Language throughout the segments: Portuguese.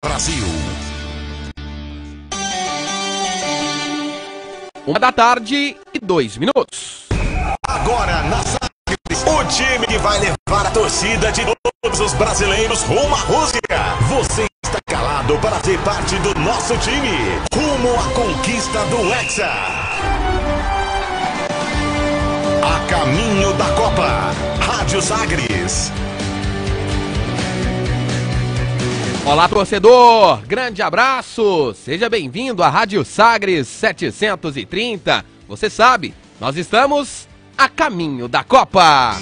Brasil. 1h02. Agora na Sagres, o time que vai levar a torcida de todos os brasileiros rumo à Rússia. Você está calado para ser parte do nosso time, rumo à conquista do Hexa. A caminho da Copa, Rádio Sagres. Olá, torcedor! Grande abraço! Seja bem-vindo à Rádio Sagres 730. Você sabe, nós estamos a caminho da Copa.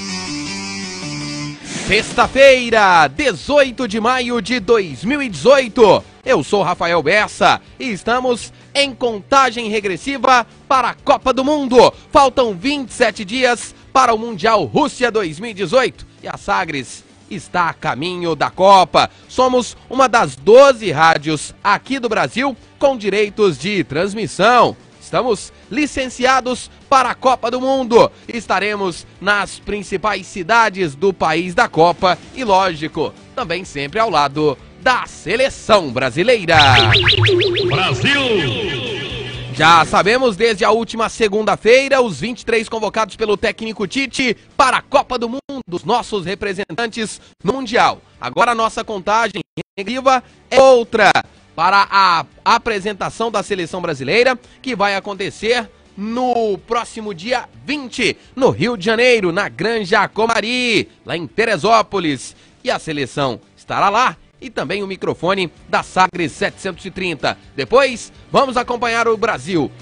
Sexta-feira, 18 de maio de 2018. Eu sou Rafael Bessa e estamos em contagem regressiva para a Copa do Mundo. Faltam 27 dias para o Mundial Rússia 2018 e a Sagres está a caminho da Copa. Somos uma das 12 rádios aqui do Brasil com direitos de transmissão. Estamos licenciados para a Copa do Mundo. Estaremos nas principais cidades do país da Copa e, lógico, também sempre ao lado da seleção brasileira. Brasil! Já sabemos desde a última segunda-feira os 23 convocados pelo técnico Tite para a Copa do Mundo, os nossos representantes no Mundial. Agora a nossa contagem regressiva é outra para a apresentação da seleção brasileira, que vai acontecer no próximo dia 20, no Rio de Janeiro, na Granja Comari, lá em Teresópolis. E a seleção estará lá. E também o microfone da Sagres 730. Depois, vamos acompanhar o Brasil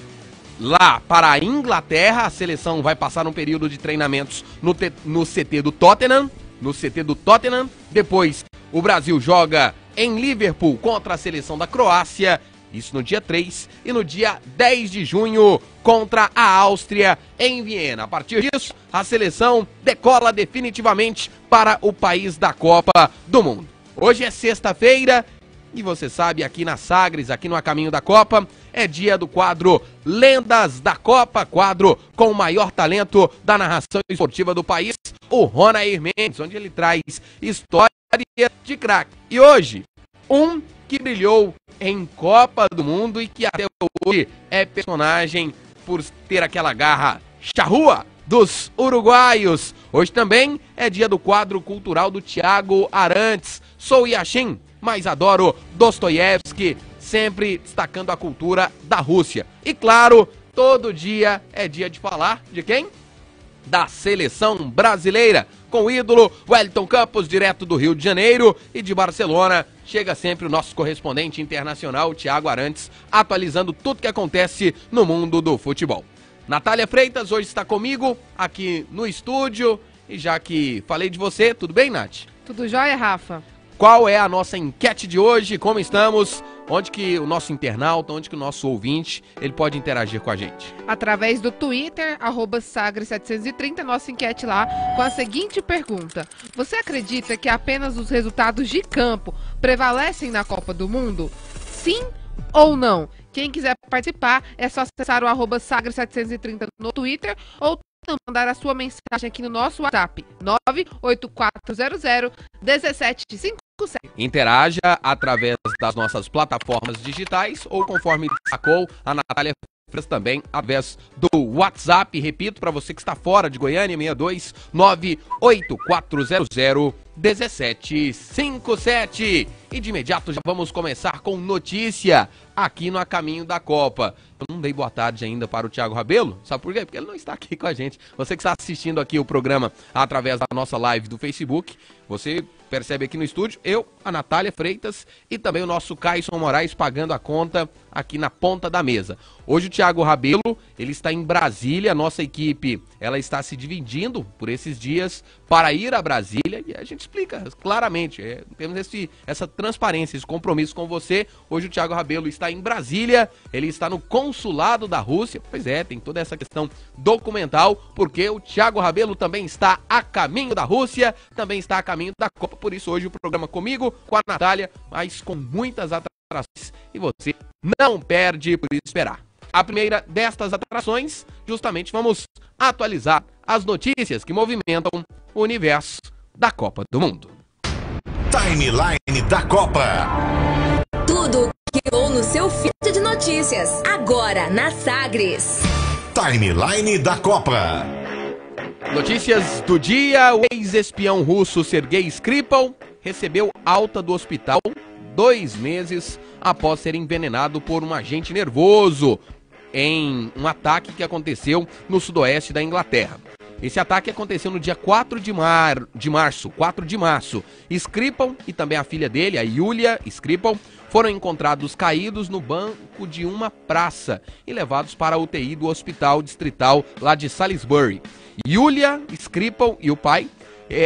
lá para a Inglaterra. A seleção vai passar um período de treinamentos no CT do Tottenham. Depois, o Brasil joga em Liverpool contra a seleção da Croácia. Isso no dia 3. E no dia 10 de junho, contra a Áustria, em Viena. A partir disso, a seleção decola definitivamente para o país da Copa do Mundo. Hoje é sexta-feira e você sabe, aqui na Sagres, aqui no A Caminho da Copa, é dia do quadro Lendas da Copa, quadro com o maior talento da narração esportiva do país, o Ronair Mendes, onde ele traz história de craque. E hoje, um que brilhou em Copa do Mundo e que até hoje é personagem por ter aquela garra charrua dos uruguaios. Hoje também é dia do quadro cultural do Thiago Arantes. Sou Yashin, mas adoro Dostoiévski, sempre destacando a cultura da Rússia. E claro, todo dia é dia de falar de quem? Da seleção brasileira, com o ídolo Wellington Campos, direto do Rio de Janeiro, e de Barcelona chega sempre o nosso correspondente internacional, Thiago Arantes, atualizando tudo que acontece no mundo do futebol. Natália Freitas hoje está comigo aqui no estúdio, e já que falei de você, tudo bem, Nath? Tudo jóia, Rafa? Qual é a nossa enquete de hoje? Como estamos? Onde que o nosso internauta, onde que o nosso ouvinte, ele pode interagir com a gente? Através do Twitter, @Sagres730, nossa enquete lá, com a seguinte pergunta: você acredita que apenas os resultados de campo prevalecem na Copa do Mundo? Sim ou não? Quem quiser participar, é só acessar o @Sagres730 no Twitter ou mandar a sua mensagem aqui no nosso WhatsApp, 98400-1757. Interaja através das nossas plataformas digitais ou, conforme sacou a Natália Freitas, também através do WhatsApp. Repito, para você que está fora de Goiânia, 62 98400-1757. E de imediato já vamos começar com notícia aqui no A Caminho da Copa. Eu não dei boa tarde ainda para o Thiago Rabelo, sabe por quê? Porque ele não está aqui com a gente. Você que está assistindo aqui o programa através da nossa live do Facebook, você percebe aqui no estúdio, eu, a Natália Freitas e também o nosso Caisson Moraes pagando a conta aqui na ponta da mesa. Hoje o Thiago Rabelo, ele está em Brasília, a nossa equipe, ela está se dividindo por esses dias para ir a Brasília e a gente explica claramente, temos essa transparência, esse compromisso com você. Hoje o Thiago Rabelo está em Brasília, ele está no consulado da Rússia, pois é, tem toda essa questão documental, porque o Thiago Rabelo também está a caminho da Rússia, também está a caminho da Copa, por isso hoje o programa comigo, com a Natália, mas com muitas atrações e você não perde por esperar. A primeira destas atrações, justamente vamos atualizar as notícias que movimentam o universo da Copa do Mundo. Timeline da Copa. notícias, agora na Sagres. Timeline da Copa. Notícias do dia: o ex-espião russo Sergei Skripal recebeu alta do hospital 2 meses após ser envenenado por um agente nervoso em um ataque que aconteceu no sudoeste da Inglaterra. Esse ataque aconteceu no dia 4 de março. Skripal e também a filha dele, a Yulia Skripal, foram encontrados caídos no banco de uma praça e levados para a UTI do hospital distrital lá de Salisbury. Yulia Skripal e o pai,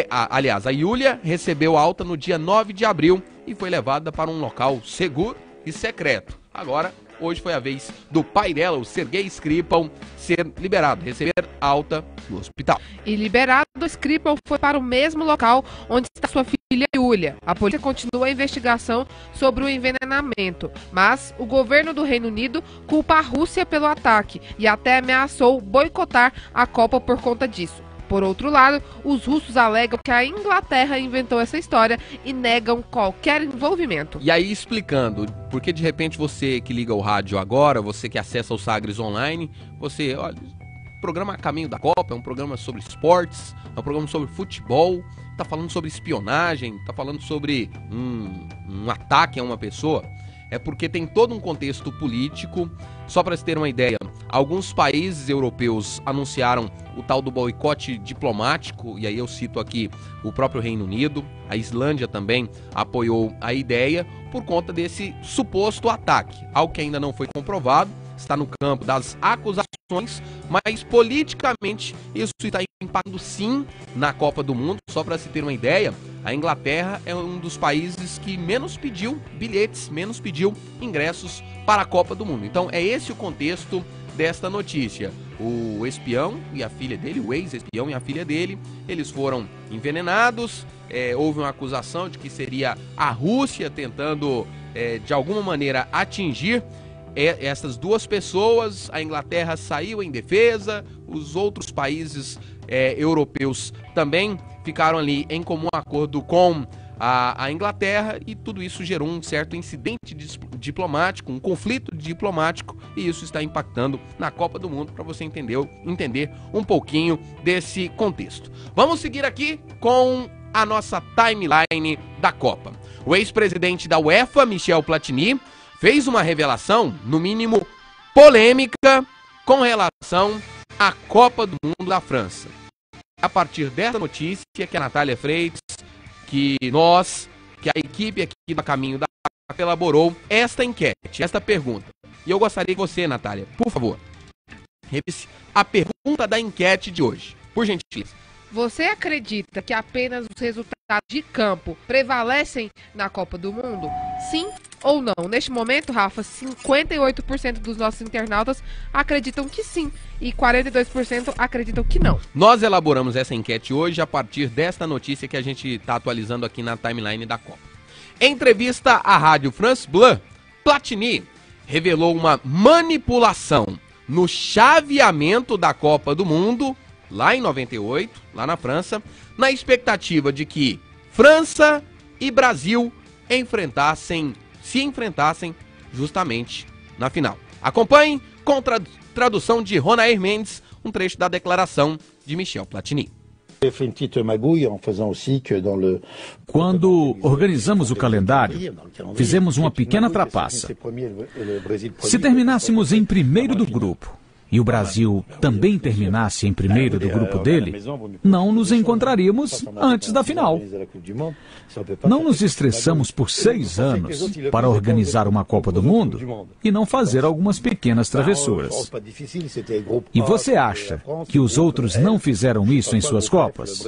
a Yulia recebeu alta no dia 9 de abril e foi levada para um local seguro e secreto. Agora, hoje foi a vez do pai dela, o Sergei Skripal, ser liberado, receber alta no hospital. E liberado, Skripal foi para o mesmo local onde está sua filha Yulia. A polícia continua a investigação sobre o envenenamento, mas o governo do Reino Unido culpa a Rússia pelo ataque e até ameaçou boicotar a Copa por conta disso. Por outro lado, os russos alegam que a Inglaterra inventou essa história e negam qualquer envolvimento. E aí explicando, porque de repente você que liga o rádio agora, você que acessa o Sagres Online, você, olha, o programa Caminho da Copa é um programa sobre esportes, é um programa sobre futebol, tá falando sobre espionagem, tá falando sobre um ataque a uma pessoa. É porque tem todo um contexto político. Só para se ter uma ideia, alguns países europeus anunciaram o tal do boicote diplomático, e aí eu cito aqui o próprio Reino Unido, a Islândia também apoiou a ideia por conta desse suposto ataque, algo que ainda não foi comprovado, está no campo das acusações, mas politicamente isso está impactando sim na Copa do Mundo. Só para se ter uma ideia, a Inglaterra é um dos países que menos pediu bilhetes, menos pediu ingressos para a Copa do Mundo. Então é esse o contexto desta notícia. O espião e a filha dele, o ex-espião e a filha dele, eles foram envenenados. Houve uma acusação de que seria a Rússia tentando de alguma maneira atingir essas duas pessoas. A Inglaterra saiu em defesa, os outros países europeus também ficaram ali em comum acordo com a Inglaterra, e tudo isso gerou um certo incidente diplomático, um conflito diplomático, e isso está impactando na Copa do Mundo, para você entender um pouquinho desse contexto. Vamos seguir aqui com a nossa timeline da Copa. O ex-presidente da UEFA, Michel Platini, fez uma revelação, no mínimo polêmica, com relação à Copa do Mundo da França. A partir dessa notícia que a Natália Freitas, que a equipe aqui do Caminho da Copa elaborou esta enquete, esta pergunta. E eu gostaria que você, Natália, por favor, repita a pergunta da enquete de hoje, por gentileza. Você acredita que apenas os resultados de campo prevalecem na Copa do Mundo? Sim ou não? Neste momento, Rafa, 58% dos nossos internautas acreditam que sim e 42% acreditam que não. Nós elaboramos essa enquete hoje a partir desta notícia que a gente está atualizando aqui na timeline da Copa. Em entrevista à Rádio France Bleu, Platini revelou uma manipulação no chaveamento da Copa do Mundo lá em 98, lá na França, na expectativa de que França e Brasil se enfrentassem justamente na final. Acompanhe com tradução de Ronair Mendes, um trecho da declaração de Michel Platini. Quando organizamos o calendário, fizemos uma pequena trapaça. Se terminássemos em primeiro do grupo, e o Brasil também terminasse em primeiro do grupo dele, não nos encontraríamos antes da final. Não nos estressamos por 6 anos para organizar uma Copa do Mundo e não fazer algumas pequenas travessuras. E você acha que os outros não fizeram isso em suas Copas?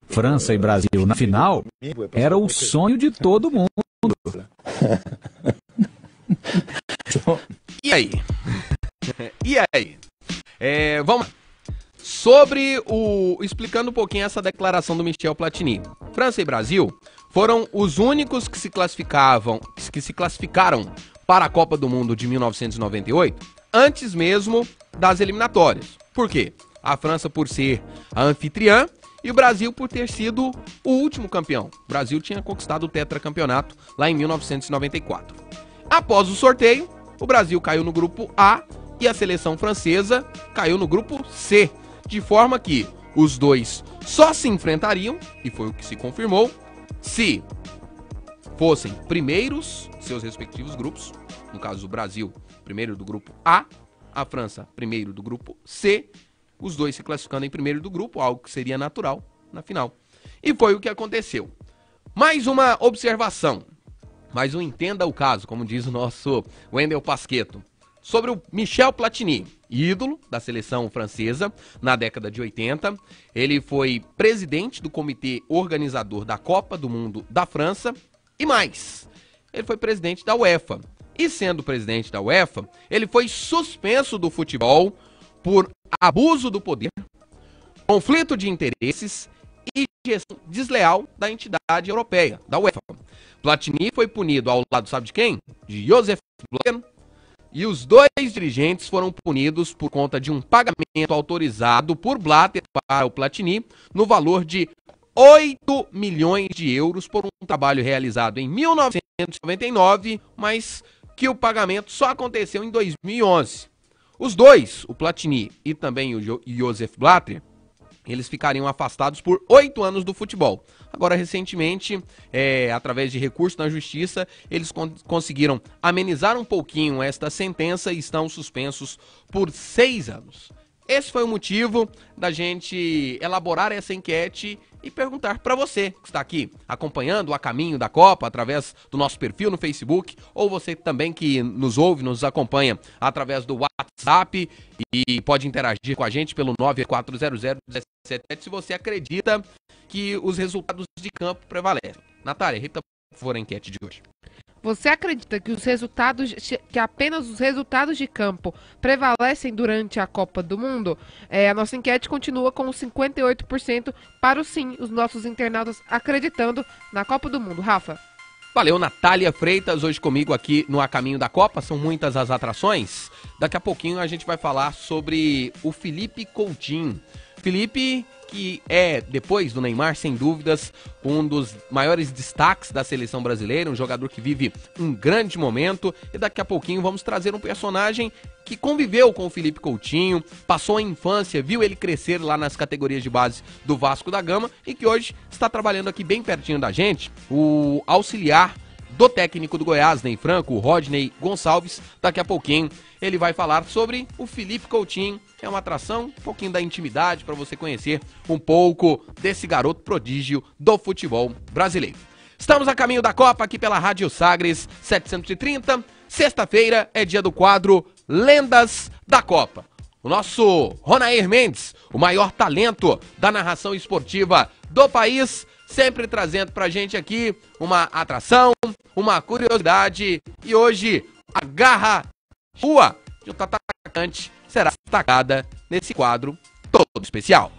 França e Brasil na final era o sonho de todo mundo. E aí? E aí? Vamos sobre explicando um pouquinho essa declaração do Michel Platini. França e Brasil foram os únicos que se classificaram para a Copa do Mundo de 1998 antes mesmo das eliminatórias. Por quê? A França por ser a anfitriã e o Brasil por ter sido o último campeão. O Brasil tinha conquistado o tetracampeonato lá em 1994. Após o sorteio, o Brasil caiu no grupo A e a seleção francesa caiu no grupo C, de forma que os dois só se enfrentariam, e foi o que se confirmou, se fossem primeiros de seus respectivos grupos, no caso do Brasil, primeiro do grupo A, a França, primeiro do grupo C, os dois se classificando em primeiro do grupo, algo que seria natural na final. E foi o que aconteceu. Mais uma observação, mais um entenda o caso, como diz o nosso Wendel Pasquetto, sobre o Michel Platini, ídolo da seleção francesa na década de 80. Ele foi presidente do comitê organizador da Copa do Mundo da França e mais, ele foi presidente da UEFA. E sendo presidente da UEFA, ele foi suspenso do futebol por abuso do poder, conflito de interesses e gestão desleal da entidade europeia, da UEFA. Platini foi punido ao lado, sabe de quem? De Joseph Blatter. E os dois dirigentes foram punidos por conta de um pagamento autorizado por Blatter para o Platini no valor de 8 milhões de euros por um trabalho realizado em 1999, mas que o pagamento só aconteceu em 2011. Os dois, o Platini e também o Joseph Blatter, eles ficariam afastados por 8 anos do futebol. Agora, recentemente, através de recurso na justiça, eles conseguiram amenizar um pouquinho esta sentença e estão suspensos por 6 anos. Esse foi o motivo da gente elaborar essa enquete e perguntar para você que está aqui acompanhando a caminho da Copa através do nosso perfil no Facebook, ou você também que nos ouve, nos acompanha através do WhatsApp e pode interagir com a gente pelo 9400-1777, se você acredita que os resultados de campo prevalecem. Natália, repita por favor a enquete de hoje. Você acredita que que apenas os resultados de campo prevalecem durante a Copa do Mundo? A nossa enquete continua com 58% para o sim, os nossos internautas acreditando na Copa do Mundo. Rafa. Valeu, Natália Freitas, hoje comigo aqui no A Caminho da Copa, são muitas as atrações. Daqui a pouquinho a gente vai falar sobre o Philippe Coutinho. Felipe, que é, depois do Neymar, sem dúvidas, um dos maiores destaques da seleção brasileira, um jogador que vive um grande momento, e daqui a pouquinho vamos trazer um personagem que conviveu com o Philippe Coutinho, passou a infância, viu ele crescer lá nas categorias de base do Vasco da Gama e que hoje está trabalhando aqui bem pertinho da gente, o auxiliar do técnico do Goiás, Ney Franco, o Rodney Gonçalves. Daqui a pouquinho ele vai falar sobre o Philippe Coutinho. É uma atração, um pouquinho da intimidade para você conhecer um pouco desse garoto prodígio do futebol brasileiro. Estamos a caminho da Copa aqui pela Rádio Sagres 730. Sexta-feira é dia do quadro Lendas da Copa. O nosso Ronair Mendes, o maior talento da narração esportiva do país, sempre trazendo pra gente aqui uma atração, uma curiosidade. E hoje a garra rua de um atacante será destacada nesse quadro todo especial.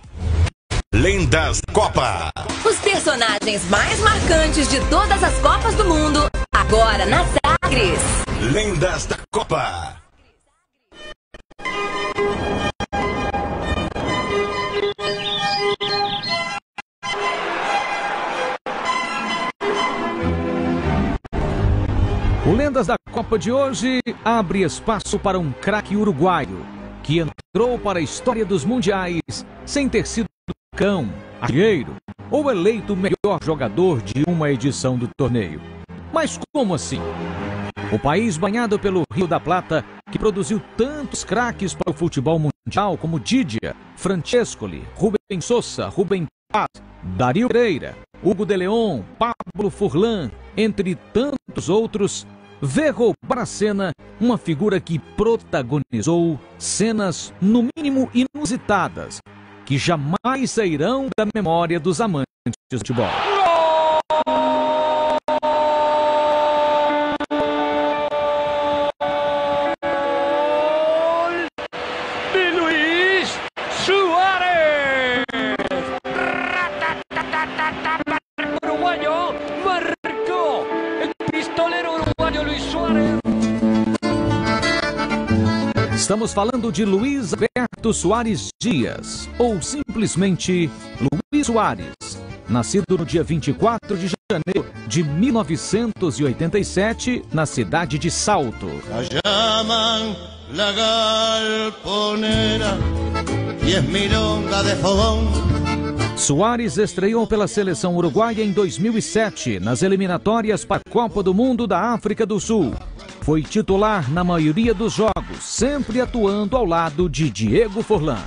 Lendas da Copa. Os personagens mais marcantes de todas as Copas do Mundo, agora na Sagres. Lendas da Copa. O Lendas da Copa de hoje abre espaço para um craque uruguaio que entrou para a história dos mundiais sem ter sido campeão, artilheiro ou eleito o melhor jogador de uma edição do torneio. Mas como assim? O país banhado pelo Rio da Plata, que produziu tantos craques para o futebol mundial como Didia, Francescoli, Rubem Sousa, Rubem Paz, Dario Pereira, Hugo de Leon, Pablo Furlan, entre tantos outros, vê roubar a cena uma figura que protagonizou cenas no mínimo inusitadas, que jamais sairão da memória dos amantes do futebol. De Luis Suárez. Uruguayo marcó el pistolero uruguayo Luis Suárez. Estamos falando de Luiz Alberto Soares Dias, ou simplesmente Luiz Soares, nascido no dia 24 de janeiro de 1987, na cidade de Salto. La llaman la galponera y es milonga de fogón. Soares estreou pela seleção uruguaia em 2007, nas eliminatórias para a Copa do Mundo da África do Sul. Foi titular na maioria dos jogos, sempre atuando ao lado de Diego Forlán.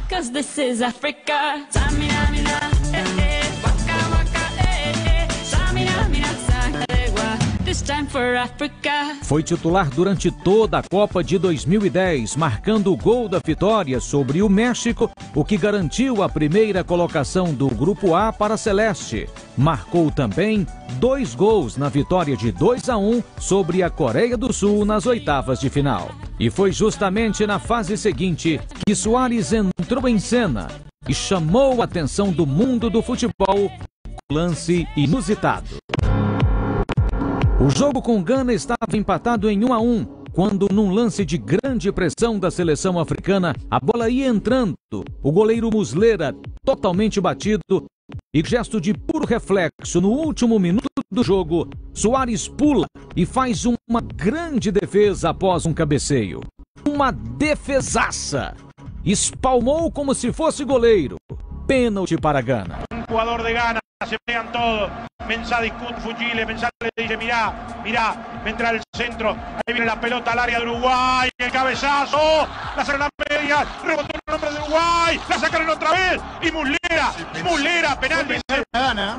Foi titular durante toda a Copa de 2010, marcando o gol da vitória sobre o México, o que garantiu a primeira colocação do Grupo A para a Celeste. Marcou também 2 gols na vitória de 2-1 sobre a Coreia do Sul nas oitavas de final. E foi justamente na fase seguinte que Soares entrou em cena e chamou a atenção do mundo do futebol com um lance inusitado. O jogo com Gana estava empatado em 1-1, quando num lance de grande pressão da seleção africana, a bola ia entrando. O goleiro Muslera, totalmente batido, e gesto de puro reflexo no último minuto do jogo, Soares pula e faz uma grande defesa após um cabeceio. Uma defesaça! Espalmou como se fosse goleiro. Pênalti para Gana. Jugador de Gana, se pegan todos. Mensah discute Fugile, Mensah le dice, mirá, va a entrar el centro, ahí viene la pelota al área de Uruguay, el cabezazo, la sacan a media, rebotó el nombre de Uruguay, la sacaron otra vez, y Muslera, penal, penal para Gana.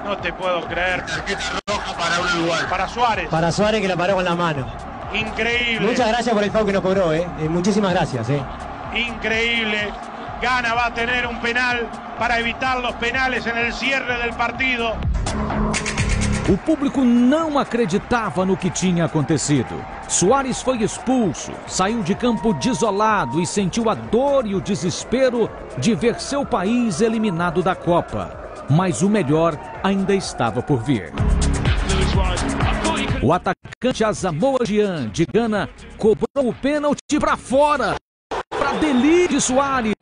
No te puedo creer. Tarjeta roja para Uruguay. Para Suárez. Para Suárez, que la paró con la mano. Increíble. Muchas gracias por el foul que nos cobró, muchísimas gracias, Increíble. Gana va a tener un penal para evitar los penales en el cierre del partido. O público não acreditava no que tinha acontecido. Soares foi expulso, saiu de campo desolado e sentiu a dor e o desespero de ver seu país eliminado da Copa. Mas o melhor ainda estava por vir. O atacante Asamoah Gyan, de Gana, cobrou o pênalti para fora. Para delírio de Soares,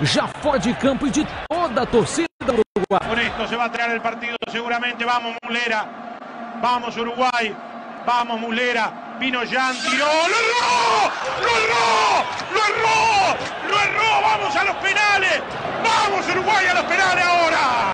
já fora de campo e de toda a torcida do Uruguai. Con esto se va a tirar el partido seguramente. Vamos Muslera, vamos Uruguay, vamos Muslera. Vino Jan, tiró, lo erró, vamos a los penales, vamos Uruguay a los penales ahora.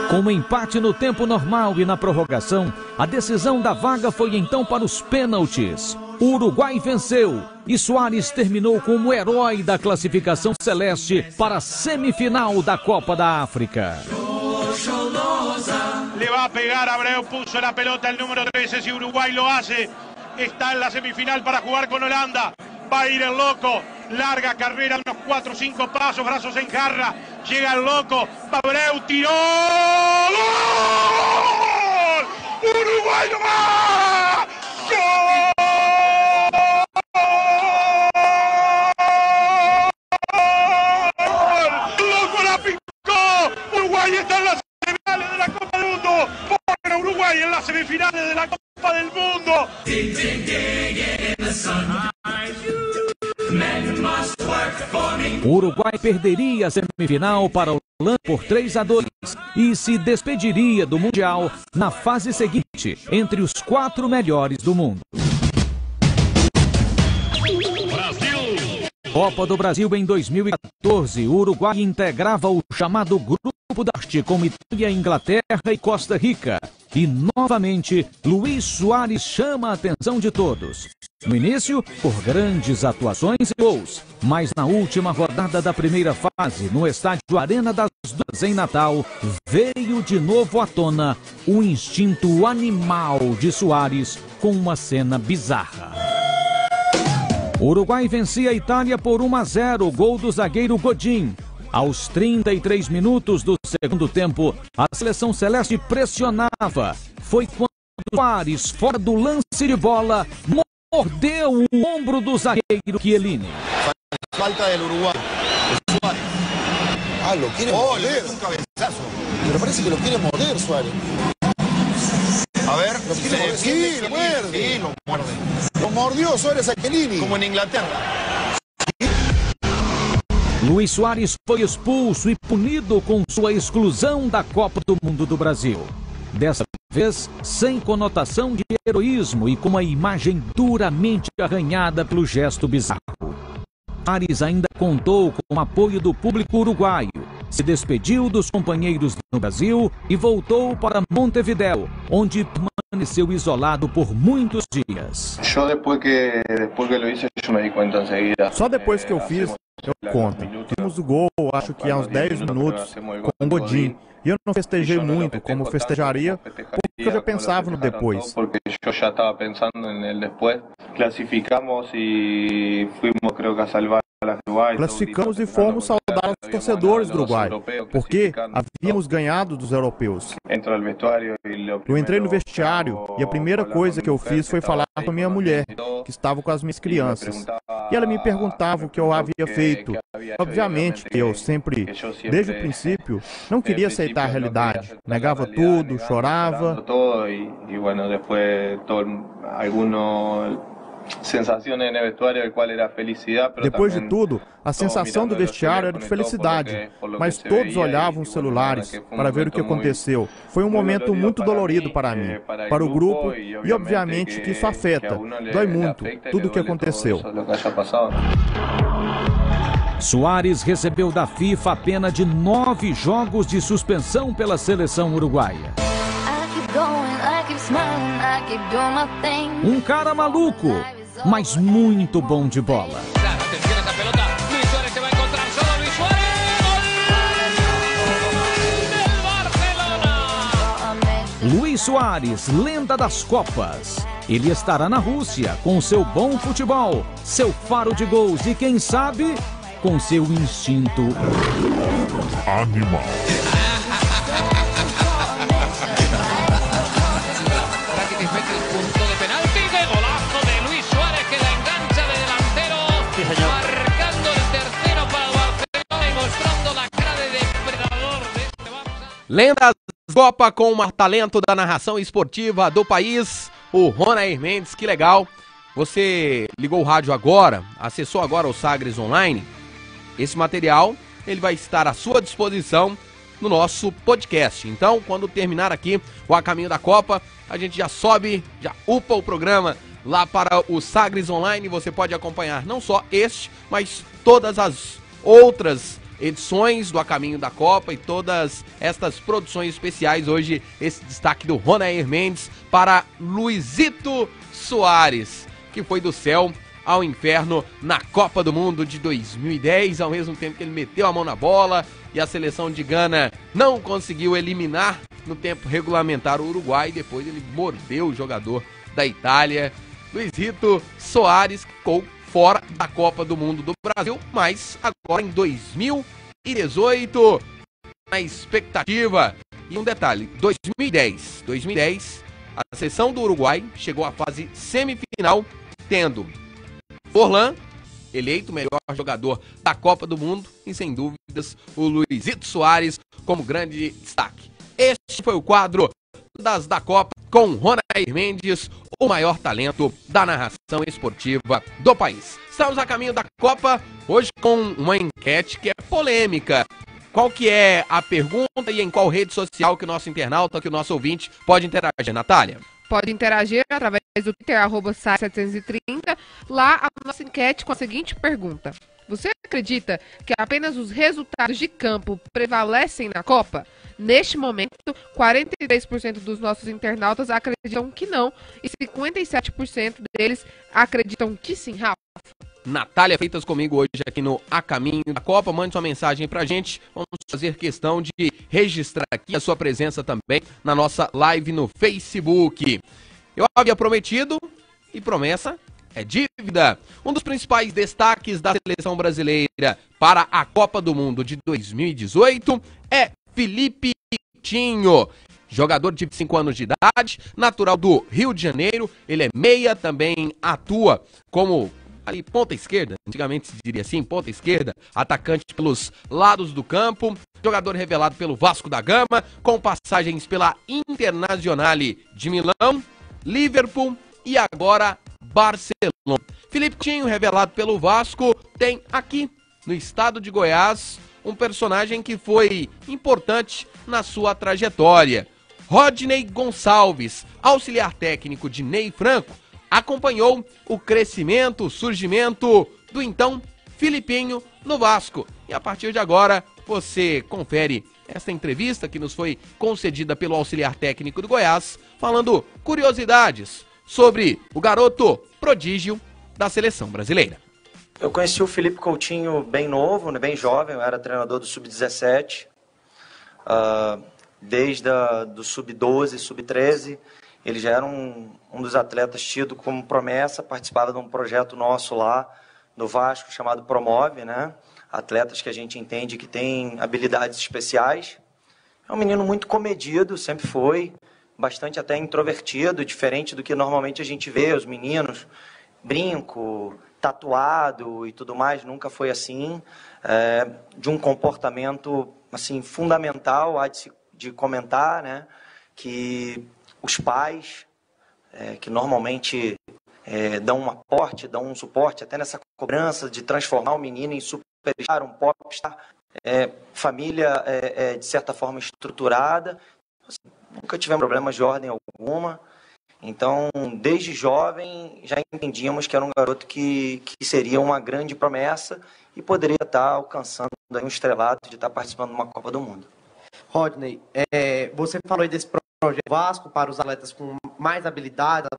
Com um empate no tempo normal e na prorrogação, a decisão da vaga foi então para os pênaltis. O Uruguai venceu e Soares terminou como herói da classificação celeste para a semifinal da Copa da África. Le va a pegar, Abreu puso la pelota el número 13, si Uruguay lo hace, está en la semifinal para jugar con Holanda. Va a ir el loco, larga carrera, unos 4 o 5 pasos, brazos en jarra, llega el loco, Abreu tiró, ¡gol! ¡Uruguay no va! ¡Gol! ¡Loco la picó! Uruguay está en las semifinales de la Copa del Mundo. Ponen a Uruguay en las semifinales de la Copa del Mundo. O Uruguai perderia a semifinal para a Holanda por 3-2 e se despediria do Mundial na fase seguinte, entre os 4 melhores do mundo. Copa do Brasil em 2014, o Uruguai integrava o chamado Grupo da Arte com Itália, Inglaterra e Costa Rica. E, novamente, Luís Soares chama a atenção de todos. No início, por grandes atuações e gols. Mas na última rodada da primeira fase, no estádio Arena das Dunas, em Natal, veio de novo à tona o instinto animal de Soares com uma cena bizarra. O Uruguai vencia a Itália por 1-0, gol do zagueiro Godin. Aos 33 minutos do segundo tempo, a seleção celeste pressionava. Foi quando Soares, fora do lance de bola, mordeu o ombro do zagueiro Chiellini. Falta del Uruguay. Suárez. Ah, lo quiere morder. Un cabezazo. Pero parece que lo quiere morder Suárez. A ver, lo quiere morder. Sí, lo muerde. Sí, lo muerde. Lo mordió Suárez a Chiellini. Como en Inglaterra. Luís Soares foi expulso e punido com sua exclusão da Copa do Mundo do Brasil. Dessa vez, sem conotação de heroísmo e com uma imagem duramente arranhada pelo gesto bizarro. Soares ainda contou com o apoio do público uruguaio, se despediu dos companheiros no Brasil e voltou para Montevidéu, onde permaneceu isolado por muitos dias. Só depois que eu fiz, eu conto. Fizemos o gol, acho que há uns 10 minutos, com o Godin. E eu não festejei muito, como festejaria, porque eu já pensava no depois. Porque eu já estava pensando no depois. Classificamos e fomos, creio que, a salvar. Classificamos e fomos saudar os torcedores do Uruguai, porque havíamos ganhado dos europeus. Eu entrei no vestiário e a primeira coisa que eu fiz foi falar com a minha mulher, que estava com as minhas crianças. E ela me perguntava o que eu havia feito. Obviamente que eu sempre, desde o princípio, não queria aceitar a realidade. Negava tudo, chorava. Depois de tudo, a sensação do vestiário era de felicidade, mas todos olhavam os celulares para ver o que aconteceu. Foi um momento muito dolorido para mim, para o grupo, e obviamente que isso afeta, dói muito, tudo o que aconteceu. Soares recebeu da FIFA a pena de 9 jogos de suspensão pela seleção uruguaia. Um cara maluco, mas muito bom de bola. Luís Soares, lenda das Copas. Ele estará na Rússia com seu bom futebol, seu faro de gols e, quem sabe, com seu instinto animal. Lendas Copa com o maior talento da narração esportiva do país, o Ronair Mendes. Que legal. Você ligou o rádio agora, acessou agora o Sagres Online. Esse material, ele vai estar à sua disposição no nosso podcast. Então, quando terminar aqui o A Caminho da Copa, a gente já sobe, já upa o programa lá para o Sagres Online. Você pode acompanhar não só este, mas todas as outras edições do A Caminho da Copa e todas estas produções especiais. Hoje, esse destaque do Ronair Mendes para Luizito Soares, que foi do céu ao inferno na Copa do Mundo de 2010, ao mesmo tempo que ele meteu a mão na bola e a seleção de Gana não conseguiu eliminar no tempo regulamentar o Uruguai. Depois ele mordeu o jogador da Itália. Luizito Soares ficou fora da Copa do Mundo do Brasil, mas agora em 2018, na expectativa. E um detalhe, 2010, a seleção do Uruguai chegou à fase semifinal, tendo Forlan, eleito o melhor jogador da Copa do Mundo, e sem dúvidas o Luizito Soares como grande destaque. Este foi o quadro da Copa com Ronair Mendes, o maior talento da narração esportiva do país. Estamos a caminho da Copa, hoje com uma enquete que é polêmica. Qual que é a pergunta e em qual rede social que o nosso internauta, que o nosso ouvinte pode interagir, Natália? Pode interagir através do Twitter, @sai730. Lá a nossa enquete com a seguinte pergunta: você acredita que apenas os resultados de campo prevalecem na Copa? Neste momento, 43% dos nossos internautas acreditam que não e 57% deles acreditam que sim, Rafa. Natália Freitas comigo hoje aqui no A Caminho da Copa. Mande sua mensagem pra gente. Vamos fazer questão de registrar aqui a sua presença também na nossa live no Facebook. Eu havia prometido e promessa é dívida. Um dos principais destaques da seleção brasileira para a Copa do Mundo de 2018 é Felipe Coutinho, jogador de 25 anos de idade, natural do Rio de Janeiro. Ele é meia, também atua como ali ponta esquerda, antigamente se diria assim, ponta esquerda, atacante pelos lados do campo, jogador revelado pelo Vasco da Gama, com passagens pela Internazionale de Milão, Liverpool e agora Barcelona. Felipe Coutinho, revelado pelo Vasco, tem aqui no estado de Goiás, um personagem que foi importante na sua trajetória. Rodney Gonçalves, auxiliar técnico de Ney Franco, acompanhou o crescimento, o surgimento do então Filipinho no Vasco. E a partir de agora, você confere esta entrevista que nos foi concedida pelo auxiliar técnico do Goiás, falando curiosidades sobre o garoto prodígio da seleção brasileira. Eu conheci o Felipe Coutinho bem novo, bem jovem, eu era treinador do Sub-17, desde do Sub-12, Sub-13, ele já era um dos atletas tido como promessa, participava de um projeto nosso lá no Vasco chamado Promove, né? Atletas que a gente entende que têm habilidades especiais. É um menino muito comedido, sempre foi, bastante até introvertido, diferente do que normalmente a gente vê, os meninos, brinco, tatuado e tudo mais, nunca foi assim, de um comportamento assim fundamental, há de comentar, né, que os pais, que normalmente dão um aporte, dão um suporte, até nessa cobrança de transformar o menino em superstar, um popstar, família de certa forma estruturada, assim, nunca tivemos problemas de ordem alguma. Então, desde jovem, já entendíamos que era um garoto que seria uma grande promessa e poderia estar alcançando um estrelato de estar participando de uma Copa do Mundo. Rodney, você falou aí desse projeto Vasco para os atletas com mais habilidades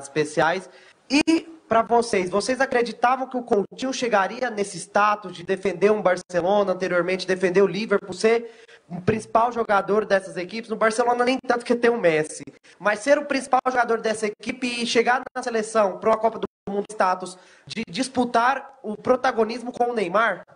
especiais. E para vocês acreditavam que o Coutinho chegaria nesse status de defender um Barcelona, anteriormente defender o Liverpool, ser o principal jogador dessas equipes? No Barcelona nem tanto que tem o Messi, mas ser o principal jogador dessa equipe e chegar na seleção para uma Copa do Mundo, status de disputar o protagonismo com o Neymar?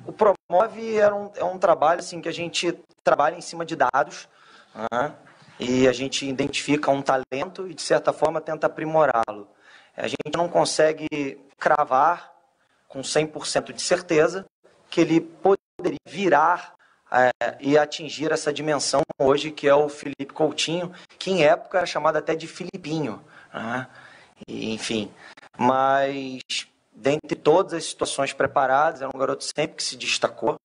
O Promove é um trabalho assim, que a gente trabalha em cima de dados, né? E a gente identifica um talento e de certa forma tenta aprimorá-lo. A gente não consegue cravar com 100% de certeza que ele poderia virar e atingir essa dimensão hoje, que é o Felipe Coutinho, que em época era chamado até de Filipinho, né? E, enfim, mas dentre todas as situações preparadas, era um garoto sempre que se destacou.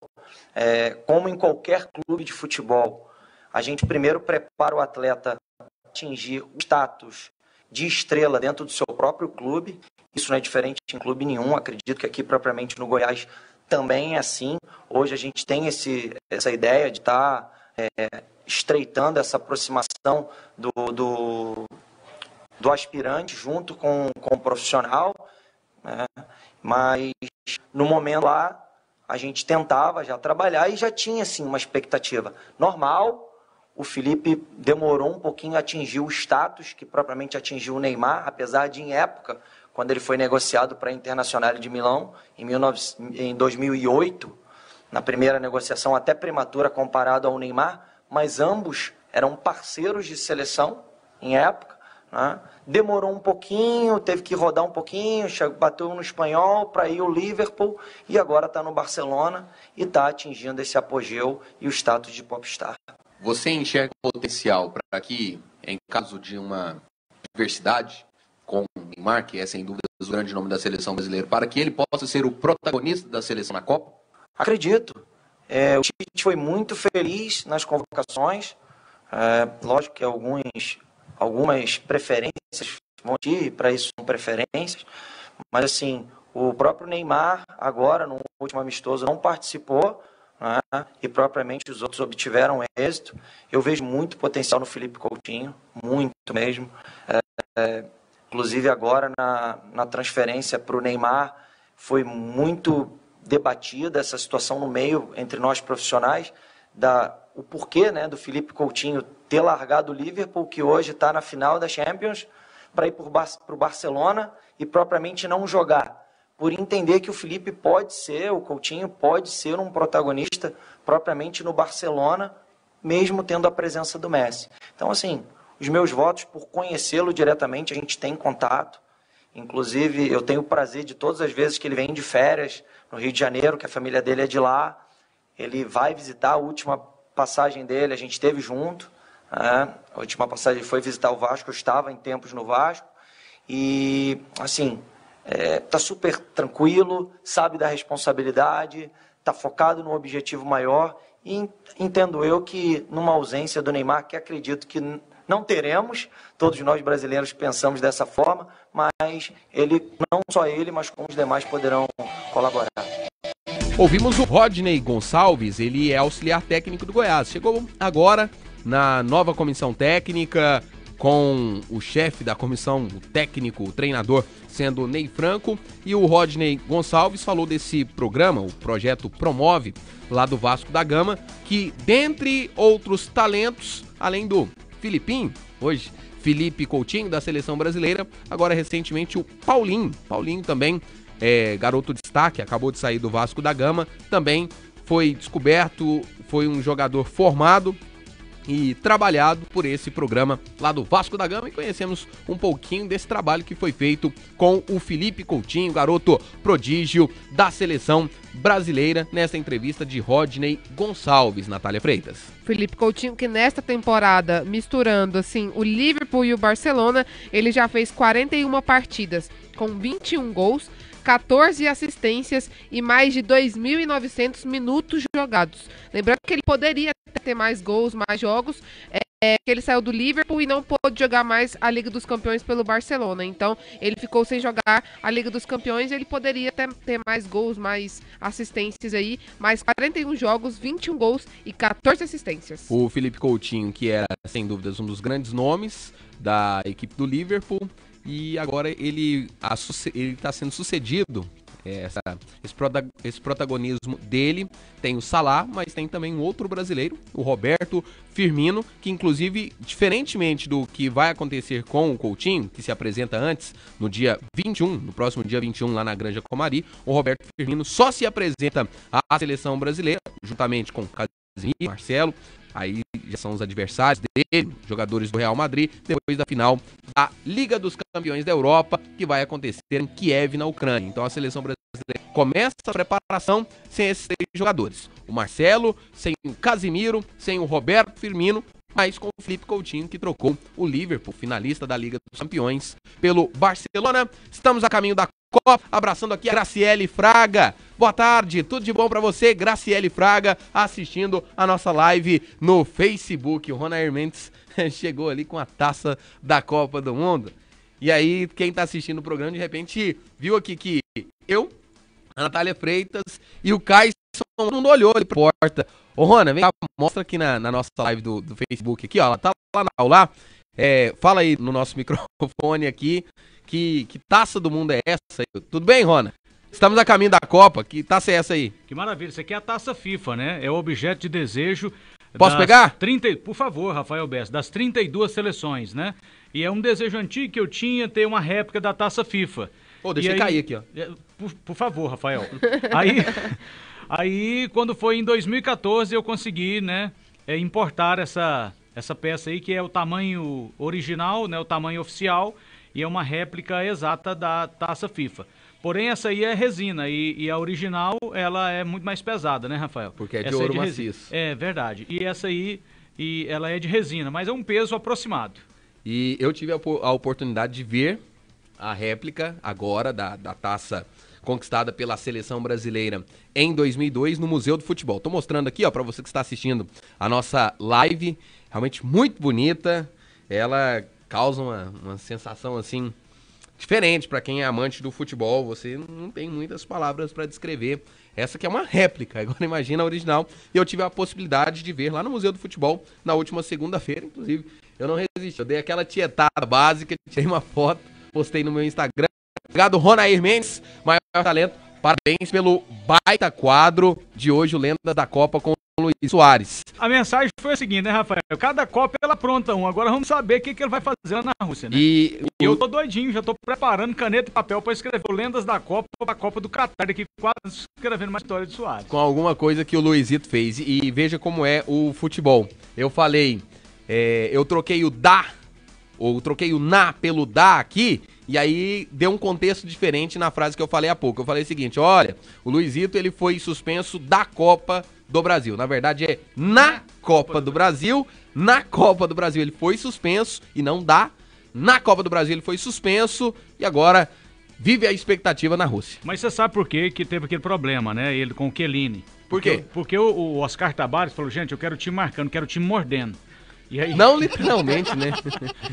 Como em qualquer clube de futebol, a gente primeiro prepara o atleta para atingir o status de estrela dentro do seu próprio clube. Isso não é diferente em clube nenhum. Acredito que aqui propriamente no Goiás também é assim. Hoje a gente tem essa ideia de estar estreitando essa aproximação do aspirante junto com o profissional, né? Mas no momento lá a gente tentava já trabalhar e já tinha assim uma expectativa normal. O Felipe demorou um pouquinho a atingir o status que propriamente atingiu o Neymar, apesar de, em época, quando ele foi negociado para a Internacional de Milão, em 2008, na primeira negociação até prematura comparado ao Neymar, mas ambos eram parceiros de seleção em época, né? Demorou um pouquinho, teve que rodar um pouquinho, bateu no Espanhol para ir ao Liverpool e agora está no Barcelona e está atingindo esse apogeu e o status de popstar. Você enxerga potencial para que, em caso de uma diversidade com o Neymar, que é sem dúvida o grande nome da seleção brasileira, para que ele possa ser o protagonista da seleção na Copa? Acredito. O Tite foi muito feliz nas convocações. Lógico que algumas preferências vão ir, para isso são preferências, mas assim, o próprio Neymar agora, no último amistoso, não participou, né? E propriamente os outros obtiveram êxito. Eu vejo muito potencial no Felipe Coutinho, muito mesmo. Inclusive agora na transferência para o Neymar foi muito debatida essa situação no meio entre nós profissionais, o porquê, né, do Felipe Coutinho ter largado o Liverpool, que hoje está na final da Champions, para ir para o Barcelona e propriamente não jogar, por entender que o Coutinho pode ser um protagonista propriamente no Barcelona, mesmo tendo a presença do Messi. Então, assim, os meus votos por conhecê-lo diretamente, a gente tem contato. Inclusive, eu tenho o prazer de todas as vezes que ele vem de férias no Rio de Janeiro, que a família dele é de lá, ele vai visitar a última passagem dele, a gente esteve junto. A última passagem foi visitar o Vasco, eu estava em tempos no Vasco. E, assim, tá super tranquilo, sabe da responsabilidade, tá focado num objetivo maior e entendo eu que numa ausência do Neymar, que acredito que não teremos, todos nós brasileiros pensamos dessa forma, mas não só ele, mas como os demais poderão colaborar. Ouvimos o Rodney Gonçalves, ele é auxiliar técnico do Goiás. Chegou agora na nova comissão técnica, com o chefe da comissão, o técnico, o treinador, sendo o Ney Franco. E o Rodney Gonçalves falou desse programa, o projeto Promove, lá do Vasco da Gama, que dentre outros talentos, além do Filipinho, hoje Felipe Coutinho, da seleção brasileira, agora recentemente o Paulinho também, garoto destaque, acabou de sair do Vasco da Gama, também foi descoberto, foi um jogador formado e trabalhado por esse programa lá do Vasco da Gama, e conhecemos um pouquinho desse trabalho que foi feito com o Felipe Coutinho, garoto prodígio da seleção brasileira, nessa entrevista de Rodney Gonçalves. Natália Freitas. Felipe Coutinho, que nesta temporada, misturando assim o Liverpool e o Barcelona, ele já fez 41 partidas, com 21 gols, 14 assistências e mais de 2.900 minutos jogados. Lembrando que ele poderia ter mais gols, mais jogos, que ele saiu do Liverpool e não pôde jogar mais a Liga dos Campeões pelo Barcelona. Então, ele ficou sem jogar a Liga dos Campeões, ele poderia ter mais gols, mais assistências aí, mais 41 jogos, 21 gols e 14 assistências. O Felipe Coutinho, que era, sem dúvidas, um dos grandes nomes da equipe do Liverpool, e agora ele está sendo sucedido, esse protagonismo dele. Tem o Salah, mas tem também um outro brasileiro, o Roberto Firmino, que inclusive, diferentemente do que vai acontecer com o Coutinho, que se apresenta antes, no próximo dia 21, lá na Granja Comari, o Roberto Firmino só se apresenta à seleção brasileira, juntamente com Casemiro, Marcelo. Aí já são os adversários dele, jogadores do Real Madrid, depois da final da Liga dos Campeões da Europa, que vai acontecer em Kiev, na Ucrânia. Então a seleção brasileira começa a preparação sem esses 3 jogadores. O Marcelo, sem o Casemiro, sem o Roberto Firmino, mas com o Felipe Coutinho, que trocou o Liverpool, finalista da Liga dos Campeões, pelo Barcelona. Estamos a caminho da Copa, abraçando aqui a Graciele Fraga. Boa tarde, tudo de bom pra você, Graciele Fraga, assistindo a nossa live no Facebook. O Ronair Mendes chegou ali com a taça da Copa do Mundo. E aí, quem tá assistindo o programa, de repente, viu aqui que eu, a Natália Freitas e o Caio, todo mundo olhou ali pra porta. Ô Rona, vem cá, mostra aqui na nossa live do Facebook aqui, ó, ela tá lá na aula. Fala aí no nosso microfone aqui, que taça do mundo é essa? Tudo bem, Rona? Estamos a caminho da Copa, que taça é essa aí? Que maravilha, isso aqui é a taça FIFA, né? É o objeto de desejo. Posso pegar? Por favor, Rafael Bessa, das 32 seleções, né? E é um desejo antigo que eu tinha, ter uma réplica da taça FIFA. Deixa eu cair aqui, ó. Por favor, Rafael. Aí, quando foi em 2014, eu consegui, né, importar essa peça aí, que é o tamanho original, né, o tamanho oficial, e é uma réplica exata da taça FIFA. Porém, essa aí é resina, e a original, ela é muito mais pesada, né, Rafael? Porque é de ouro maciço. É verdade. E essa aí, ela é de resina, mas é um peso aproximado. E eu tive a oportunidade de ver a réplica agora da taça conquistada pela seleção brasileira em 2002 no Museu do Futebol. Tô mostrando aqui, ó, para você que está assistindo a nossa live, realmente muito bonita. Ela causa uma sensação assim diferente para quem é amante do futebol. Você não tem muitas palavras para descrever. Essa aqui é uma réplica, agora imagina a original. E eu tive a possibilidade de ver lá no Museu do Futebol na última segunda-feira, inclusive. Eu não resisti, eu dei aquela tietada básica, tirei uma foto, postei no meu Instagram. Obrigado, Ronair Mendes, maior talento. Parabéns pelo baita quadro de hoje, o Lendas da Copa com o Luiz Soares. A mensagem foi a seguinte, né, Rafael? Cada Copa ela pronta um. Agora vamos saber o que ele vai fazer lá na Rússia, né? E eu tô doidinho, já tô preparando caneta e papel para escrever o Lendas da Copa para a Copa do Catar, daqui 4 anos, escrevendo uma história de Soares. Com alguma coisa que o Luizito fez. E veja como é o futebol. Eu falei, eu troquei o da, ou troquei o na pelo da aqui, e aí deu um contexto diferente na frase que eu falei há pouco. Eu falei o seguinte, olha, o Luizito ele foi suspenso da Copa do Brasil. Na verdade é na Copa do Brasil. Na Copa do Brasil ele foi suspenso e não dá. Na Copa do Brasil ele foi suspenso e agora vive a expectativa na Rússia. Mas você sabe por quê que teve aquele problema, né? Ele com o Chiellini. Por quê? Porque o Oscar Tabares falou, gente, eu quero o time marcando, quero o time mordendo. E aí... Não literalmente, né?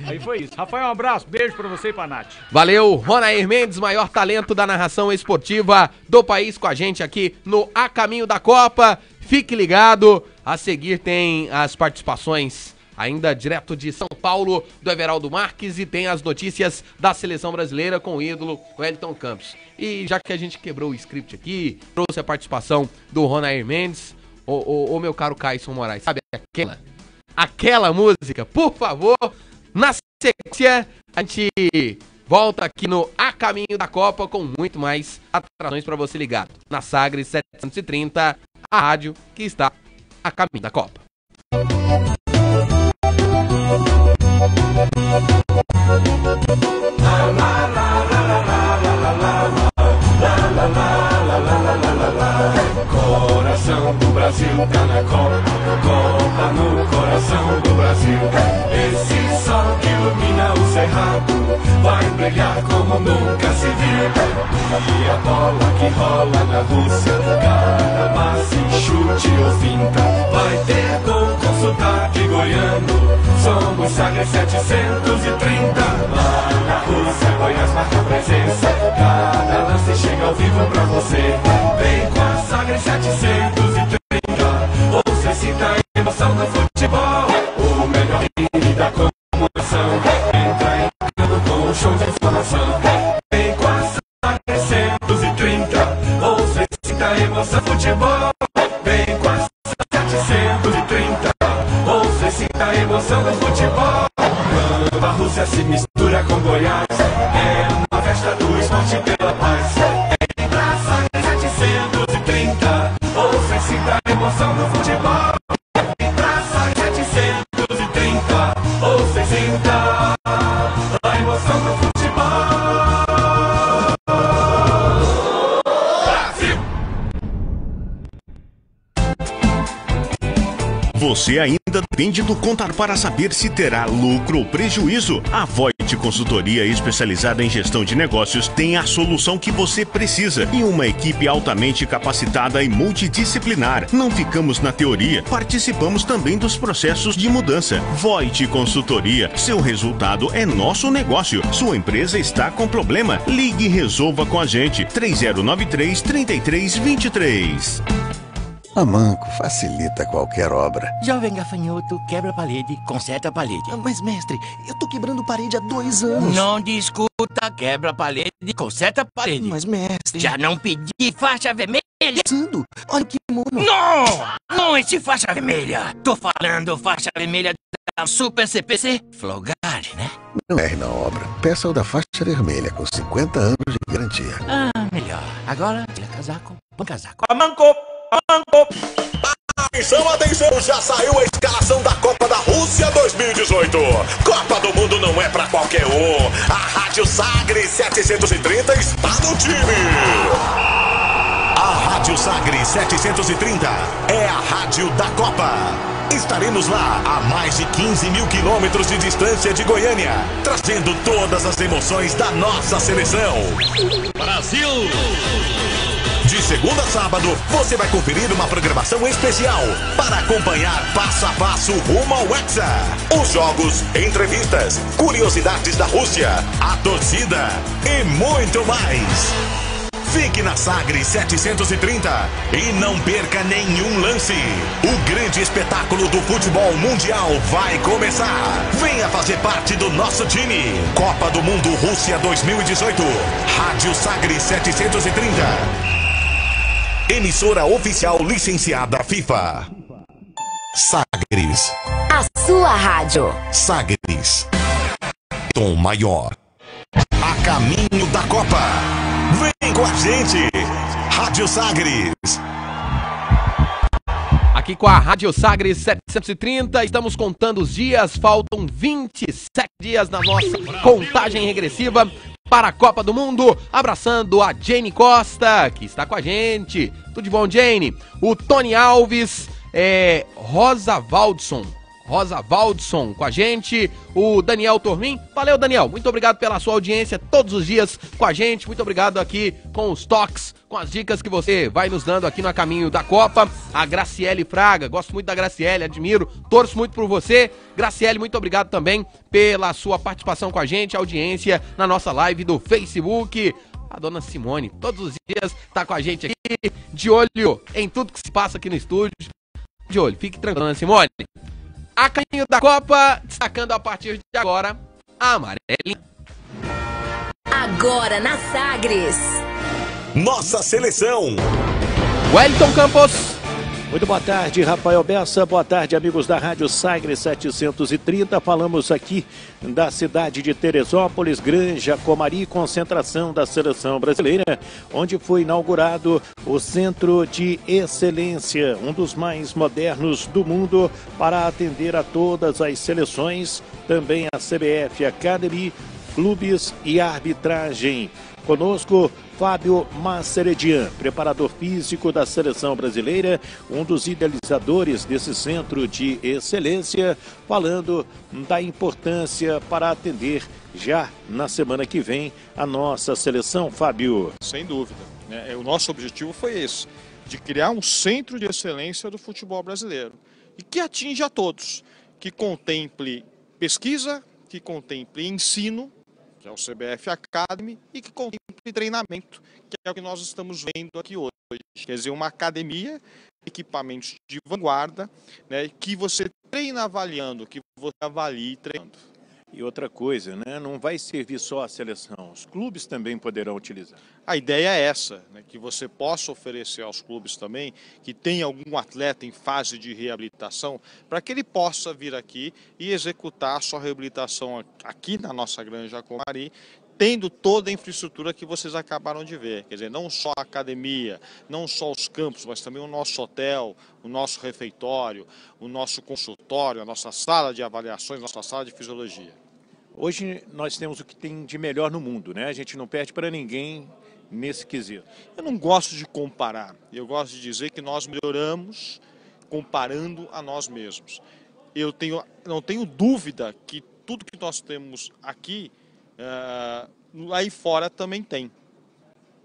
Aí foi isso. Rafael, um abraço, beijo pra você e pra Nath. Valeu, Ronair Mendes, maior talento da narração esportiva do país com a gente aqui no A Caminho da Copa. Fique ligado, a seguir tem as participações ainda direto de São Paulo, do Everaldo Marques, e tem as notícias da seleção brasileira com o ídolo Wellington Campos. E já que a gente quebrou o script aqui, trouxe a participação do Ronair Mendes, o meu caro Caisson Moraes, sabe aquela música, por favor, na sequência a gente volta aqui no A Caminho da Copa com muito mais atrações para você ligado na Sagres 730, a rádio que está a caminho da Copa. Coração do Brasil tá na Copa, Copa no coração do Brasil. Esse sol que ilumina o cerrado vai brilhar como nunca se viu. E a bola que rola na Rússia, cada passe, chute ou finta, vai ter gol com sotaque goiano. Somos Sagres 730. Lá na Rússia, Goiás marca presença, cada lance chega ao vivo pra você. Vem com a Sagres 730. Ouça e sinta a emoção do futebol, o melhor time da comunicação. Entra em campo com um show de informação. Vem com a Sagres 730. Ouça e sinta a emoção do futebol. Vem com a 730. Ouça e sinta a emoção do futebol. Quando a Rússia se mistura com Goiás, é uma festa do esporte pela paz. Entra a Sagres 730. Ouça e sinta a emoção do futebol. Entra a Sagres 730. Ouça e sinta a emoção do futebol. Brasil! Você ainda depende do Contar para saber se terá lucro ou prejuízo? A Voit Consultoria, especializada em gestão de negócios, tem a solução que você precisa e uma equipe altamente capacitada e multidisciplinar. Não ficamos na teoria, participamos também dos processos de mudança. Voit Consultoria, seu resultado é nosso negócio. Sua empresa está com problema? Ligue e resolva com a gente. 3093-3323. A Manco facilita qualquer obra. Jovem gafanhoto, quebra a parede, conserta a parede. Mas, mestre, eu tô quebrando parede há 2 anos. Não discuta, quebra a parede, conserta a parede. Mas, mestre... Já não pedi faixa vermelha? Sando, olha o kimono. Não esse faixa vermelha. Tô falando faixa vermelha da Super CPC Flogard, né? Não erre na obra. Peça o da faixa vermelha, com 50 anos de garantia. Ah, melhor. Agora, tira casaco, põe casaco. Manco! Atenção, atenção! Já saiu a escalação da Copa da Rússia 2018. Copa do Mundo não é pra qualquer um. A Rádio Sagres 730 está no time. A Rádio Sagres 730 é a rádio da Copa. Estaremos lá a mais de 15 mil quilômetros de distância de Goiânia, trazendo todas as emoções da nossa seleção. Brasil! De segunda a sábado, você vai conferir uma programação especial para acompanhar passo a passo rumo ao Hexa. Os jogos, entrevistas, curiosidades da Rússia, a torcida e muito mais. Fique na Sagres 730 e não perca nenhum lance. O grande espetáculo do futebol mundial vai começar. Venha fazer parte do nosso time. Copa do Mundo Rússia 2018. Rádio Sagres 730. Emissora oficial licenciada FIFA. Sagres. A sua rádio. Sagres. Tom maior. A caminho da Copa. Vem com a gente. Rádio Sagres. Aqui com a Rádio Sagres 730, estamos contando os dias, faltam 27 dias na nossa contagem regressiva para a Copa do Mundo, abraçando a Jane Costa, que está com a gente. Tudo de bom, Jane? O Tony Alves, Rosa Valdson, Rosa Valdson com a gente, o Daniel Tormin. Valeu, Daniel, muito obrigado pela sua audiência todos os dias com a gente, muito obrigado aqui com os toques, com as dicas que você vai nos dando aqui no caminho da Copa. A Graciele Fraga, gosto muito da Graciele, admiro, torço muito por você. Graciele, muito obrigado também pela sua participação com a gente, audiência na nossa live do Facebook. A dona Simone, todos os dias tá com a gente aqui, de olho em tudo que se passa aqui no estúdio. De olho, fique tranquilo, dona Simone. A caminho da Copa, destacando a partir de agora, a amarelinha. Agora na Sagres. Nossa seleção. Wellington Campos. Muito boa tarde, Rafael Bessa. Boa tarde, amigos da Rádio Sagres 730. Falamos aqui da cidade de Teresópolis, Granja Comari, concentração da seleção brasileira, onde foi inaugurado o Centro de Excelência, um dos mais modernos do mundo, para atender a todas as seleções, também a CBF Academy, clubes e arbitragem. Conosco, Fábio Masseredian, preparador físico da seleção brasileira, um dos idealizadores desse centro de excelência, falando da importância para atender já na semana que vem a nossa seleção, Fábio. Sem dúvida, né? O nosso objetivo foi esse, de criar um centro de excelência do futebol brasileiro e que atinja a todos, que contemple pesquisa, que contemple ensino, que é o CBF Academy, e que contemple treinamento, que é o que nós estamos vendo aqui hoje. Quer dizer, uma academia, equipamentos de vanguarda, né, que você treina avaliando, que você avalie treinando. E outra coisa, né, não vai servir só a seleção, os clubes também poderão utilizar. A ideia é essa, né, que você possa oferecer aos clubes também, que tem algum atleta em fase de reabilitação, para que ele possa vir aqui e executar a sua reabilitação aqui na nossa Granja Comari, tendo toda a infraestrutura que vocês acabaram de ver. Quer dizer, não só a academia, não só os campos, mas também o nosso hotel, o nosso refeitório, o nosso consultório, a nossa sala de avaliações, a nossa sala de fisiologia. Hoje nós temos o que tem de melhor no mundo, né? A gente não perde para ninguém nesse quesito. Eu não gosto de comparar, eu gosto de dizer que nós melhoramos comparando a nós mesmos. Eu não tenho dúvida que tudo que nós temos aqui, aí fora também tem.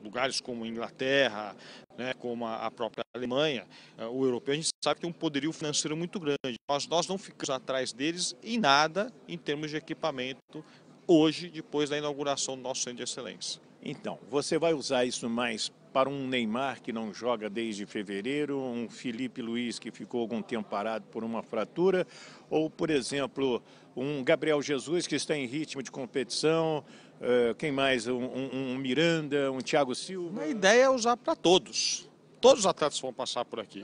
Lugares como Inglaterra, né, como a própria Alemanha, o europeu, a gente sabe que tem um poderio financeiro muito grande. Nós não ficamos atrás deles em nada em termos de equipamento hoje, depois da inauguração do nosso centro de excelência. Então, você vai usar isso mais para um Neymar que não joga desde fevereiro, um Felipe Luiz que ficou algum tempo parado por uma fratura, ou, por exemplo, um Gabriel Jesus que está em ritmo de competição, quem mais? Um Miranda, um Thiago Silva? A ideia é usar para todos. Todos os atletas vão passar por aqui.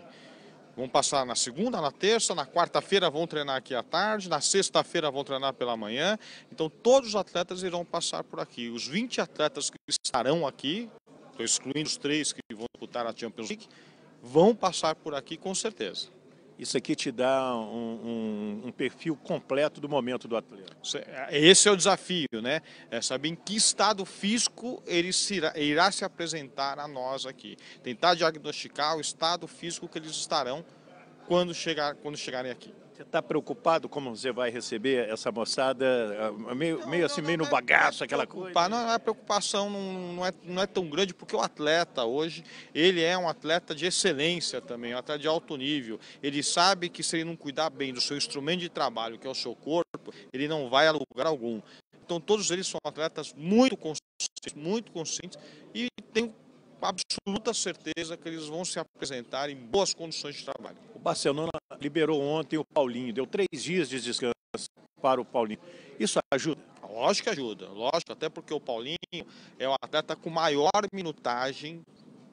Vão passar na segunda, na terça, na quarta-feira vão treinar aqui à tarde, na sexta-feira vão treinar pela manhã. Então todos os atletas irão passar por aqui. Os 20 atletas que estarão aqui, estou excluindo os 3 que vão disputar a Champions League, vão passar por aqui com certeza. Isso aqui te dá um perfil completo do momento do atleta. Esse é o desafio, né? É saber em que estado físico ele irá se apresentar a nós aqui. Tentar diagnosticar o estado físico que eles estarão quando chegarem aqui. Você está preocupado como você vai receber essa moçada, meio assim, meio no bagaço, aquela coisa? Não, a preocupação não é tão grande, porque o atleta hoje, ele é um atleta de excelência também, um atleta de alto nível. Ele sabe que se ele não cuidar bem do seu instrumento de trabalho, que é o seu corpo, ele não vai a lugar algum. Então todos eles são atletas muito conscientes e tenho absoluta certeza que eles vão se apresentar em boas condições de trabalho. O Barcelona liberou ontem o Paulinho, deu 3 dias de descanso para o Paulinho. Isso ajuda? Lógico que ajuda, lógico, até porque o Paulinho é o atleta com maior minutagem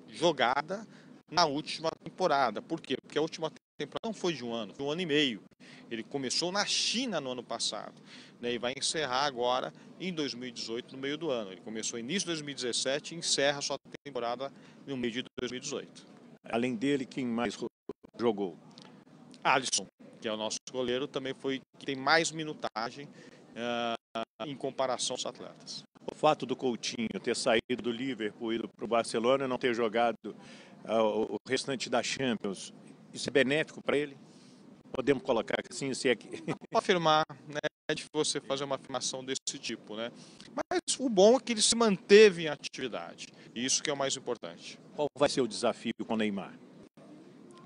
jogada na última temporada. Por quê? Porque a última temporada não foi de um ano e meio. Ele começou na China no ano passado, né, e vai encerrar agora em 2018, no meio do ano. Ele começou no início de 2017 e encerra sua temporada no meio de 2018. Além dele, quem mais jogou? Alisson, que é o nosso goleiro, também que tem mais minutagem em comparação aos atletas. O fato do Coutinho ter saído do Liverpool e ido para o Barcelona e não ter jogado o restante da Champions, isso é benéfico para ele? Podemos colocar assim, se é que... Afirmar, né? É difícil você fazer uma afirmação desse tipo, né? Mas o bom é que ele se manteve em atividade. Isso que é o mais importante. Qual vai ser o desafio com o Neymar?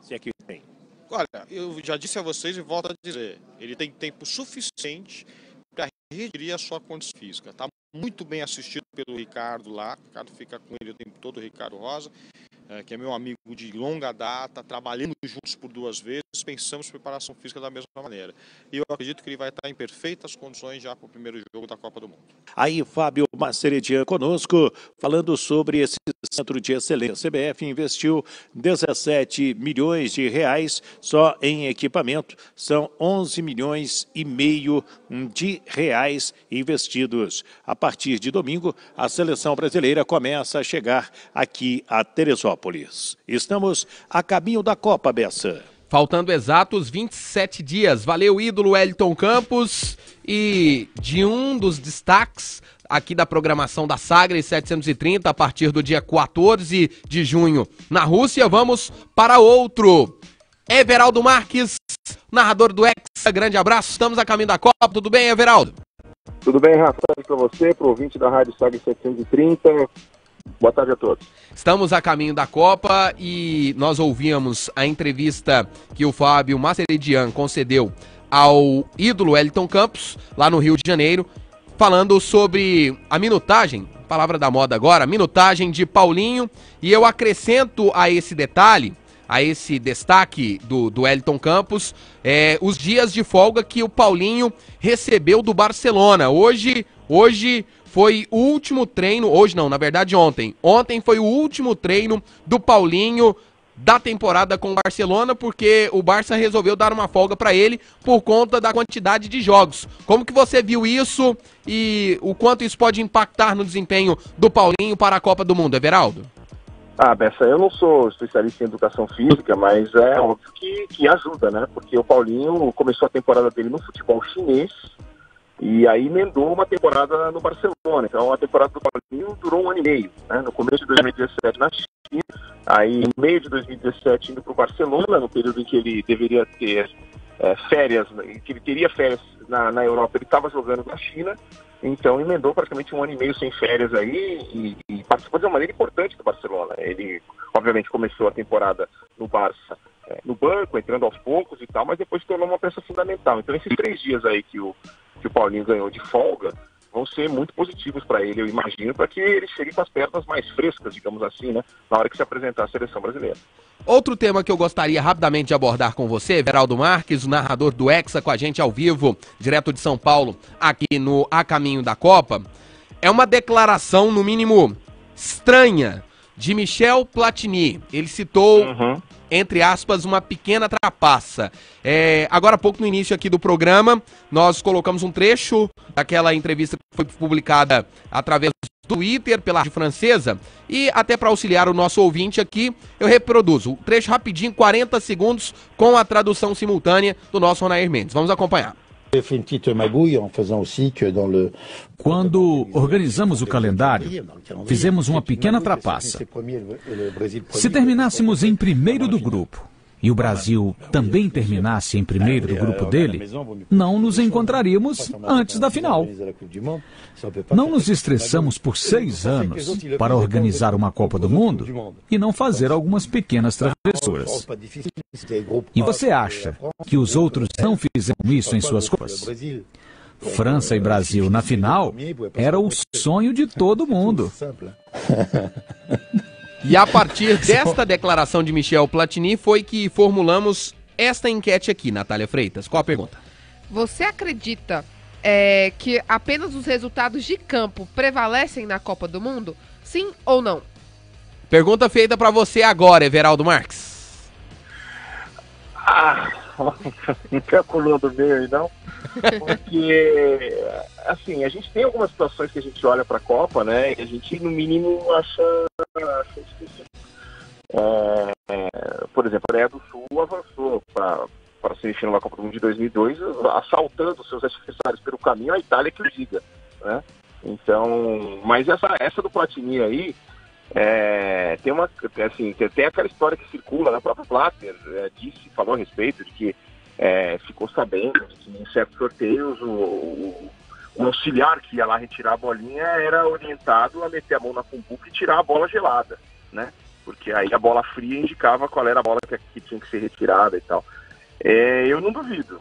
Se é que tem. Olha, eu já disse a vocês e volto a dizer, ele tem tempo suficiente para regerir a sua condição física. Está muito bem assistido pelo Ricardo lá, o Ricardo fica com ele o tempo todo, o Ricardo Rosa, que é meu amigo de longa data, trabalhando juntos por 2 vezes, pensamos preparação física da mesma maneira. E eu acredito que ele vai estar em perfeitas condições já para o primeiro jogo da Copa do Mundo. Aí, Fábio Maceredian conosco, falando sobre esse centro de excelência. A CBF investiu 17 milhões de reais só em equipamento. São 11 milhões e meio de reais investidos. A partir de domingo, a seleção brasileira começa a chegar aqui a Teresópolis. Estamos a caminho da Copa, Bessa. Faltando exatos 27 dias. Valeu, ídolo Wellington Campos. E de um dos destaques aqui da programação da Sagres 730, a partir do dia 14 de junho na Rússia, vamos para outro. Everaldo Marques, narrador do Hexa, grande abraço. Estamos a caminho da Copa. Tudo bem, Everaldo? Tudo bem, Rafa? Para você, para o ouvinte da Rádio Sagres 730. Boa tarde a todos. Estamos a caminho da Copa e nós ouvimos a entrevista que o Fábio Maceredian concedeu ao ídolo Wellington Campos, lá no Rio de Janeiro, falando sobre a minutagem, palavra da moda agora, minutagem de Paulinho, e eu acrescento a esse detalhe, a esse destaque do Wellington Campos, os dias de folga que o Paulinho recebeu do Barcelona. Hoje foi o último treino, hoje não, na verdade ontem. Ontem foi o último treino do Paulinho da temporada com o Barcelona, porque o Barça resolveu dar uma folga para ele por conta da quantidade de jogos. Como que você viu isso e o quanto isso pode impactar no desempenho do Paulinho para a Copa do Mundo, Everaldo? Bessa, eu não sou especialista em educação física, mas é óbvio que ajuda, né? Porque o Paulinho começou a temporada dele no futebol chinês e aí emendou uma temporada no Barcelona. Então a temporada do Paulinho durou 1 ano e meio, né? No começo de 2017 na China, aí no meio de 2017 indo para o Barcelona, no período em que ele deveria ter férias, que ele teria férias na Europa, ele estava jogando na China. Então emendou praticamente 1 ano e meio sem férias aí e participou de uma maneira importante do Barcelona. Ele, obviamente, começou a temporada no Barça no banco, entrando aos poucos e tal, mas depois se tornou uma peça fundamental. Então esses 3 dias aí que o Paulinho ganhou de folga vão ser muito positivos para ele, eu imagino, para que ele chegue com as pernas mais frescas, digamos assim, né, na hora que se apresentar a seleção brasileira. Outro tema que eu gostaria rapidamente de abordar com você, Everaldo Marques, o narrador do Hexa, com a gente ao vivo, direto de São Paulo, aqui no A Caminho da Copa, é uma declaração, no mínimo, estranha, de Michel Platini. Ele citou, entre aspas, uma pequena trapaça. Agora há pouco, no início aqui do programa, nós colocamos um trecho daquela entrevista que foi publicada através do Twitter pela rádio francesa, e até para auxiliar o nosso ouvinte aqui, eu reproduzo o trecho rapidinho, 40 segundos, com a tradução simultânea do nosso Ronair Mendes. Vamos acompanhar. Quando organizamos o calendário, fizemos uma pequena trapaça. Se terminássemos em primeiro do grupo e o Brasil também terminasse em primeiro do grupo dele, não nos encontraríamos antes da final. Não nos estressamos por 6 anos para organizar uma Copa do Mundo e não fazer algumas pequenas travessuras. E você acha que os outros não fizeram isso em suas Copas? França e Brasil na final era o sonho de todo mundo. E a partir desta declaração de Michel Platini foi que formulamos esta enquete aqui, Natália Freitas. Qual a pergunta? Você acredita que apenas os resultados de campo prevalecem na Copa do Mundo? Sim ou não? Pergunta feita para você agora, Everaldo Marques. Não calculou do meio aí, não? Porque, assim, a gente tem algumas situações que a gente olha para a Copa, né, e a gente, no mínimo, acha difícil. Por exemplo, a Coreia do Sul avançou para a semifinal da Copa do Mundo de 2002, assaltando seus adversários pelo caminho, a Itália que o diga, né? Então, mas essa do Platini aí, tem aquela história que circula, na própria Blatter falou a respeito de que ficou sabendo que em certos sorteios o auxiliar que ia lá retirar a bolinha era orientado a meter a mão na cumbuca e tirar a bola gelada, né? Porque aí a bola fria indicava qual era a bola que tinha que ser retirada e tal. Eu não duvido.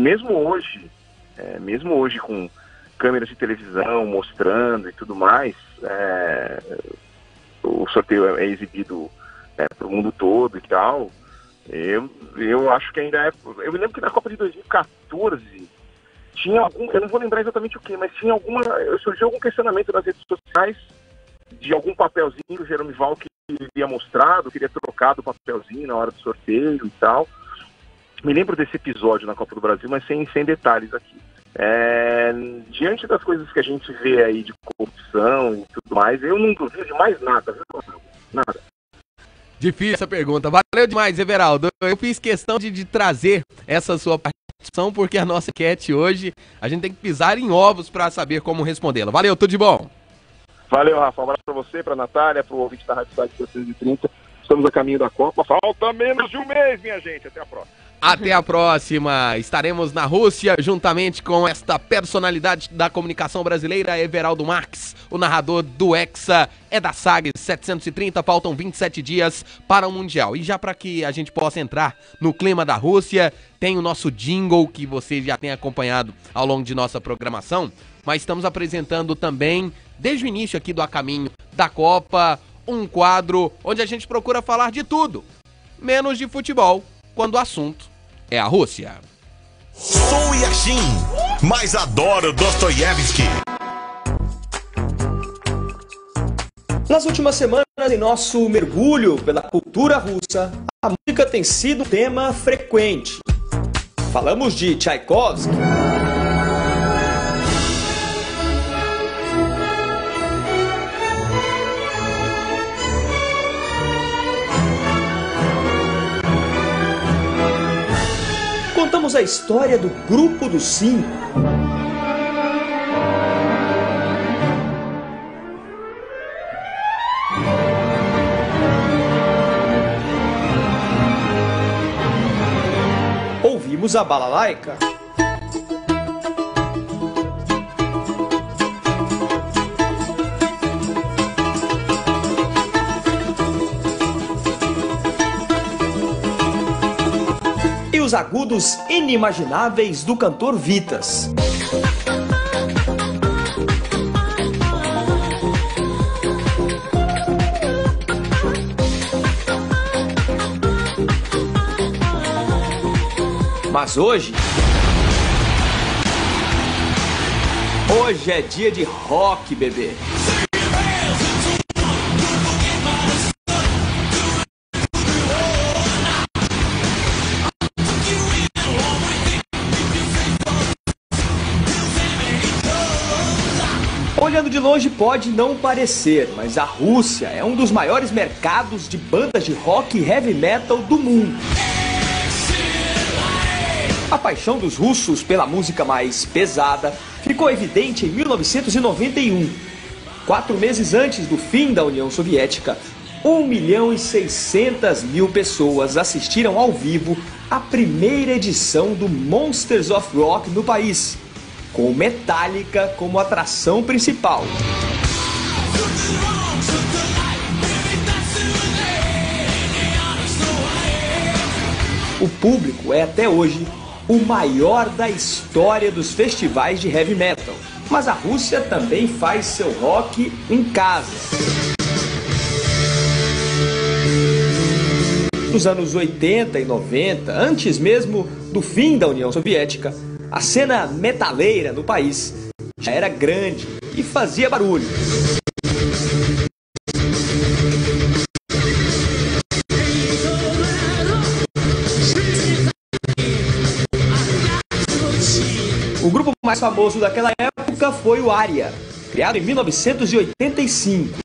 Mesmo hoje com câmeras de televisão mostrando e tudo mais, o sorteio é exibido para o mundo todo e tal. Eu acho que ainda é... Eu me lembro que na Copa de 2014 tinha algum... Eu não vou lembrar exatamente o que, mas tinha surgiu algum questionamento nas redes sociais de algum papelzinho que o Jerome Valk teria mostrado, teria trocado o papelzinho na hora do sorteio e tal. Me lembro desse episódio na Copa do Brasil, mas sem detalhes aqui. Diante das coisas que a gente vê aí de corrupção e tudo mais, eu não duvido de mais nada, viu? Nada. Difícil essa pergunta. Valeu demais, Everaldo. Eu fiz questão de trazer essa sua participação, porque a nossa enquete hoje, a gente tem que pisar em ovos para saber como respondê-la. Valeu, tudo de bom. Valeu, Rafa. Um abraço para você, para a Natália, para o ouvinte da Rádio Cidade 730. Estamos a caminho da Copa. Falta menos de um mês, minha gente. Até a próxima. Até a próxima. Estaremos na Rússia juntamente com esta personalidade da comunicação brasileira, Everaldo Marques, o narrador do Hexa, da Sagres 730. Faltam 27 dias para o Mundial. E já para que a gente possa entrar no clima da Rússia, tem o nosso jingle que você já tem acompanhado ao longo de nossa programação, mas estamos apresentando também, desde o início aqui do A Caminho da Copa, um quadro onde a gente procura falar de tudo, menos de futebol, quando o assunto é a Rússia. Sou Yashin, mas adoro Dostoiévski. Nas últimas semanas, em nosso mergulho pela cultura russa, a música tem sido um tema frequente. Falamos de Tchaikovsky, contamos a história do Grupo dos Cinco. Ouvimos a balalaika. Os agudos inimagináveis do cantor Vitas. Mas hoje é dia de rock, bebê. Olhando de longe pode não parecer, mas a Rússia é um dos maiores mercados de bandas de rock e heavy metal do mundo. A paixão dos russos pela música mais pesada ficou evidente em 1991. 4 meses antes do fim da União Soviética, 1.600.000 pessoas assistiram ao vivo a primeira edição do Monsters of Rock no país, com Metallica como atração principal. O público é até hoje o maior da história dos festivais de heavy metal, mas a Rússia também faz seu rock em casa. Nos anos 80 e 90, antes mesmo do fim da União Soviética, a cena metaleira no país já era grande e fazia barulho. O grupo mais famoso daquela época foi o Arya, criado em 1985.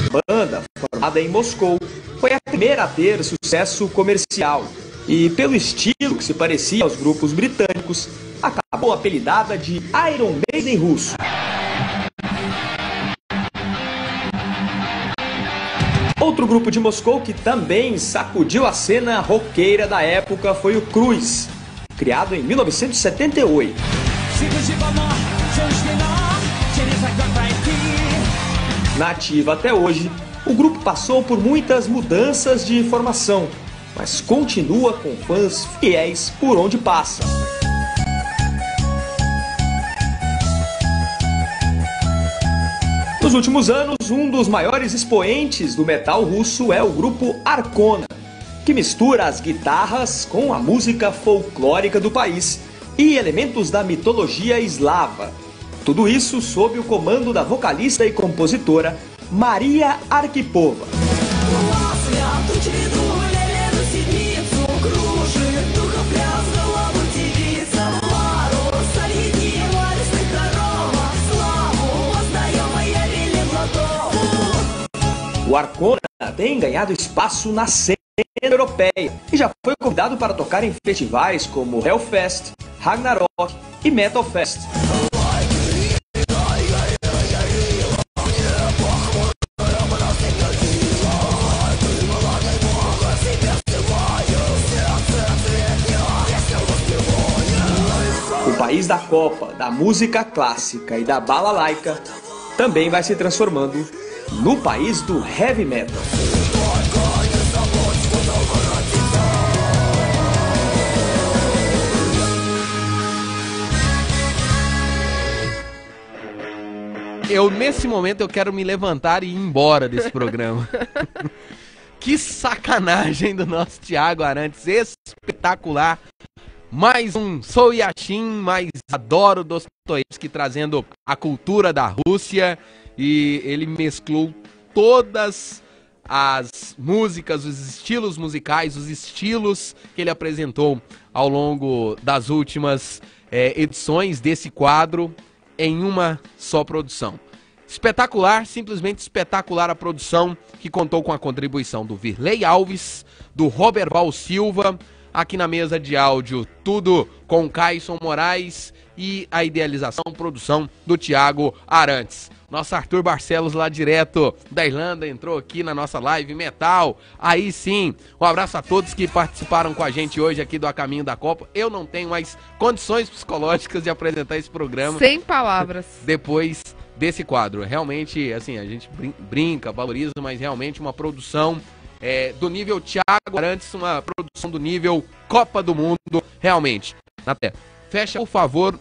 A banda, formada em Moscou, foi a primeira a ter sucesso comercial e, pelo estilo que se parecia aos grupos britânicos, acabou apelidada de Iron Maiden russo. Outro grupo de Moscou que também sacudiu a cena roqueira da época foi o Cruz, criado em 1978. Nativa até hoje, o grupo passou por muitas mudanças de formação, mas continua com fãs fiéis por onde passa. Nos últimos anos, um dos maiores expoentes do metal russo é o grupo Arkona, que mistura as guitarras com a música folclórica do país e elementos da mitologia eslava. Tudo isso sob o comando da vocalista e compositora Maria Arkhipova. O Arkona tem ganhado espaço na cena europeia e já foi convidado para tocar em festivais como Hellfest, Ragnarok e Metal Fest. O país da Copa, da música clássica e da balalaica também vai se transformando no país do heavy metal. Nesse momento, eu quero me levantar e ir embora desse programa. Que sacanagem do nosso Thiago Arantes, espetacular. Mais um Sou Yashin, mais adoro Dostoiévski, trazendo a cultura da Rússia. E ele mesclou todas as músicas, os estilos musicais, os estilos que ele apresentou ao longo das últimas edições desse quadro em uma só produção. Espetacular, simplesmente espetacular a produção, que contou com a contribuição do Virley Alves, do Roberval Silva, aqui na mesa de áudio, tudo com Caisson Moraes e a idealização, produção do Thiago Arantes. Nosso Arthur Barcelos, lá direto da Irlanda, entrou aqui na nossa live Metal. Aí sim, um abraço a todos que participaram com a gente hoje aqui do A Caminho da Copa. Eu não tenho mais condições psicológicas de apresentar esse programa. Sem palavras. Depois desse quadro. Realmente, assim, a gente brinca, valoriza, mas realmente uma produção do nível Thiago Arantes, uma produção do nível Copa do Mundo, realmente. Naté, fecha, por favor,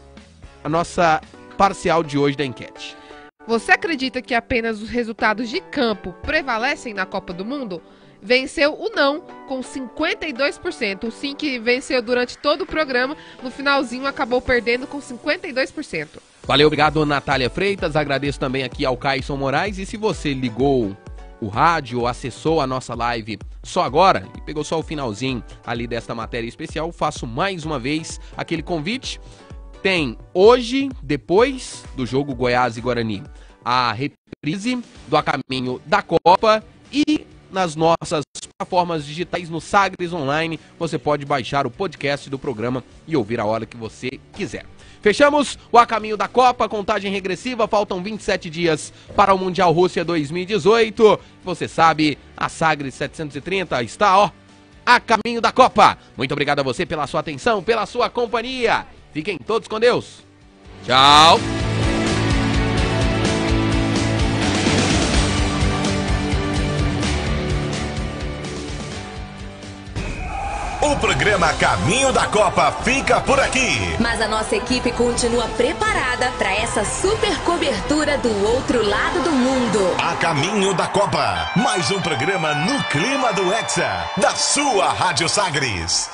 a nossa parcial de hoje da enquete. Você acredita que apenas os resultados de campo prevalecem na Copa do Mundo? Venceu o não com 52%. O sim, que venceu durante todo o programa, no finalzinho acabou perdendo com 52%. Valeu, obrigado, Natália Freitas. Agradeço também aqui ao Caisson Moraes. E se você ligou o rádio ou acessou a nossa live só agora e pegou só o finalzinho ali desta matéria especial, faço mais uma vez aquele convite. Tem hoje, depois do jogo Goiás e Guarani, a reprise do A Caminho da Copa, e nas nossas plataformas digitais, no Sagres Online, você pode baixar o podcast do programa e ouvir a hora que você quiser. Fechamos o A Caminho da Copa, contagem regressiva, faltam 27 dias para o Mundial Rússia 2018. Você sabe, a Sagres 730 está, a caminho da Copa. Muito obrigado a você pela sua atenção, pela sua companhia. Fiquem todos com Deus. Tchau. O programa Caminho da Copa fica por aqui. Mas a nossa equipe continua preparada para essa super cobertura do outro lado do mundo. A Caminho da Copa, mais um programa no clima do Hexa, da sua Rádio Sagres.